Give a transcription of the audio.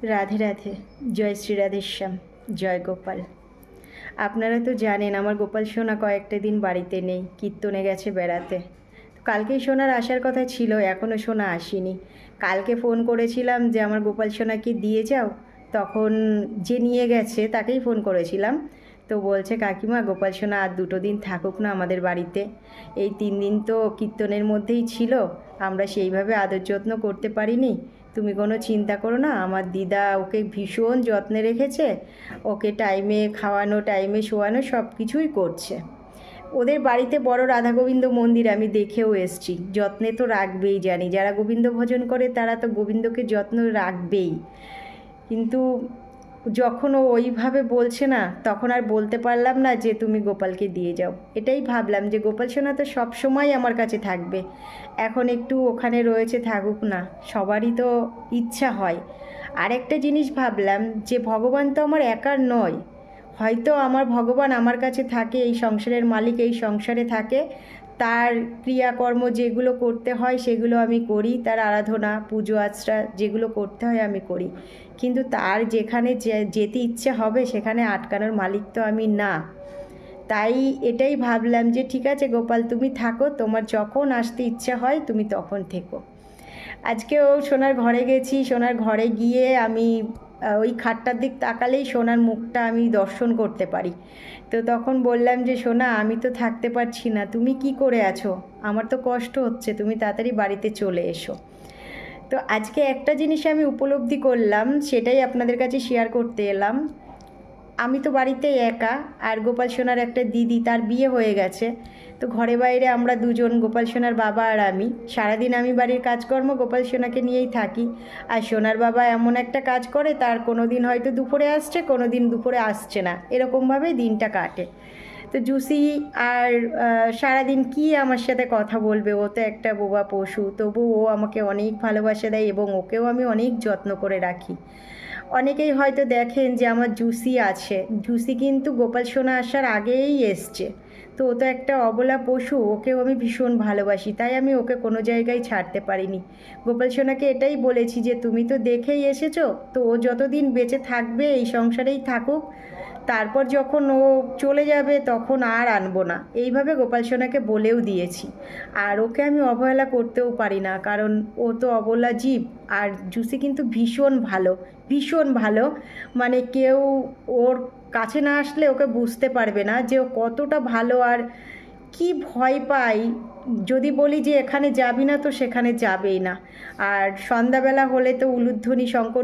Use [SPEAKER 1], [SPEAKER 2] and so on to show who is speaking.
[SPEAKER 1] রাধে রাধে। জয় শ্রী রাধেশ্যাম। জয় গোপাল। আপনারা তো জানেন আমার গোপাল সোনা কয়েকটা দিন বাড়িতে নেই, কীর্তনে গেছে বেড়াতে। কালকেই সোনার আসার কথা ছিল, এখনও সোনা আসেনি। কালকে ফোন করেছিলাম যে আমার গোপাল সোনাকে দিয়ে যাও, তখন যে নিয়ে গেছে তাকেই ফোন করেছিলাম। তো বলছে কাকিমা গোপাল সোনা আর 2 দিন থাকুক না আমাদের বাড়িতে। এই 3 দিন তো কীর্তনের মধ্যেই ছিল, আমরা সেইভাবে আদর যত্ন করতে পারিনি। তুমি কোনো চিন্তা করো না, আমার দিদা ওকে ভীষণ যত্নে রেখেছে। ওকে টাইমে খাওয়ানো, টাইমে শোয়ানো সব কিছুই করছে। ওদের বাড়িতে বড় রাধা গোবিন্দ মন্দির আমি দেখেও এসছি, যত্নে তো রাখবেই, জানি যারা গোবিন্দ ভজন করে তারা তো গোবিন্দকে যত্ন রাখবেই। কিন্তু যখন ও ওইভাবে বলছে না, তখন আর বলতে পারলাম না যে তুমি গোপালকে দিয়ে যাও। এটাই ভাবলাম যে গোপাল সোনা তো সবসময় আমার কাছে থাকবে, এখন একটু ওখানে রয়েছে, থাকুক না, সবারই তো ইচ্ছা হয়। আরেকটা জিনিস ভাবলাম যে ভগবান তো আমার একার নয়, হয়তো আমার ভগবান আমার কাছে থাকে, এই সংসারের মালিক এই সংসারে থাকে, তার ক্রিয়াকর্ম যেগুলো করতে হয় সেগুলো আমি করি, তার আরাধনা পুজো আচরা যেগুলো করতে হয় আমি করি, কিন্তু তার যেখানে যেতে ইচ্ছে হবে সেখানে আটকানোর মালিক তো আমি না। তাই এটাই ভাবলাম যে ঠিক আছে গোপাল, তুমি থাকো, তোমার যখন আসতে ইচ্ছা হয় তুমি তখন থেকো। আজকেও সোনার ঘরে গেছি, সোনার ঘরে গিয়ে আমি ওই খাটটার দিক তাকালেই সোনার মুখটা আমি দর্শন করতে পারি। তো তখন বললাম যে সোনা আমি তো থাকতে পারছি না, তুমি কি করে আছো, আমার তো কষ্ট হচ্ছে, তুমি তাড়াতাড়ি বাড়িতে চলে এসো। তো আজকে একটা জিনিস আমি উপলব্ধি করলাম, সেটাই আপনাদের কাছে শেয়ার করতে এলাম। আমি তো বাড়িতে একা, আর গোপাল সোনার একটা দিদি, তার বিয়ে হয়ে গেছে। তো ঘরে বাইরে আমরা দুজন, গোপাল সোনার বাবা আর আমি, সারাদিন আমি বাড়ির কাজকর্ম গোপাল সোনাকে নিয়েই থাকি। আর সোনার বাবা এমন একটা কাজ করে, তার কোনো দিন হয়তো দুপুরে আসছে, কোনো দিন দুপুরে আসছে না, এরকমভাবেই দিনটা কাটে। তো জুসি আর সারাদিন কি আমার সাথে কথা বলবে, ও তো একটা বোবা পশু, তবু ও আমাকে অনেক ভালোবাসা দেয় এবং ওকেও আমি অনেক যত্ন করে রাখি। অনেকেই হয়তো দেখেন যে আমার জুসি আছে, জুসি কিন্তু গোপাল সোনা আসার আগেই এসছে। তো ও তো একটা অবলা পশু, ওকেও আমি ভীষণ ভালোবাসি, তাই আমি ওকে কোনো জায়গায় ছাড়তে পারিনি। গোপাল সোনাকে এটাই বলেছি যে তুমি তো দেখেই এসেছো, তো ও যতদিন বেঁচে থাকবে এই সংসারেই থাকুক, তারপর যখন ও চলে যাবে তখন আর আনবো না, এইভাবে গোপাল সোনাকে বলেও দিয়েছি। আর ওকে আমি অবহেলা করতেও পারি না, কারণ ও তো অবলা জীব। আর জুসি কিন্তু ভীষণ ভালো, ভীষণ ভালো, মানে কেউ ওর কাছে না আসলে ওকে বুঝতে পারবে না যে ও কতটা ভালো। আর কি ভয় পাই, যদি বলি যে এখানে যাবি না তো সেখানে যাবেই না। আর সন্ধ্যাবেলা হলে তো উলুধ্বনি শঙ্কর